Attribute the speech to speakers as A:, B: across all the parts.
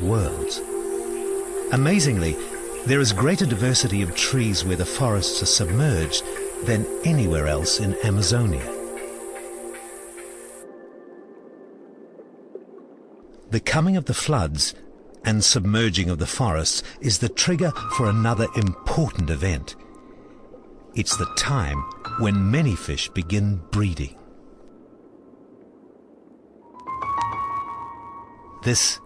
A: worlds. Amazingly, there is greater diversity of trees where the forests are submerged than anywhere else in Amazonia. The coming of the floods and submerging of the forests is the trigger for another important event. It's the time when many fish begin breeding. This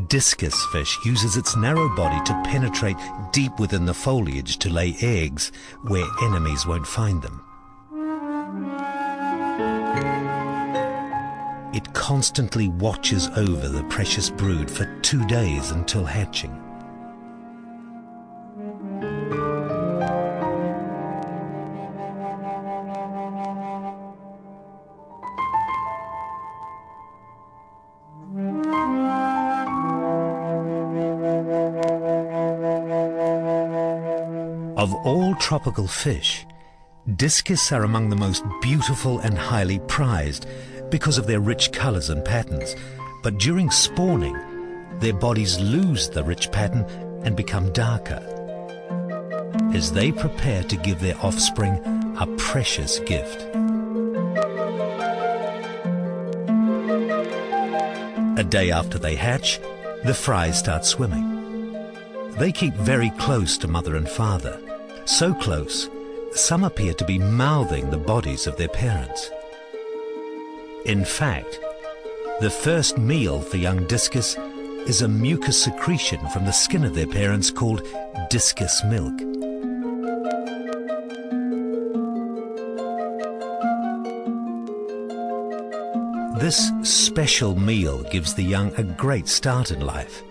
A: discus fish uses its narrow body to penetrate deep within the foliage to lay eggs where enemies won't find them. It constantly watches over the precious brood for 2 days until hatching. Of all tropical fish, discus are among the most beautiful and highly prized because of their rich colors and patterns. But during spawning, their bodies lose the rich pattern and become darker as they prepare to give their offspring a precious gift. A day after they hatch, the fries start swimming. They keep very close to mother and father. So close, some appear to be mouthing the bodies of their parents. In fact, the first meal for young discus is a mucus secretion from the skin of their parents called discus milk. This special meal gives the young a great start in life.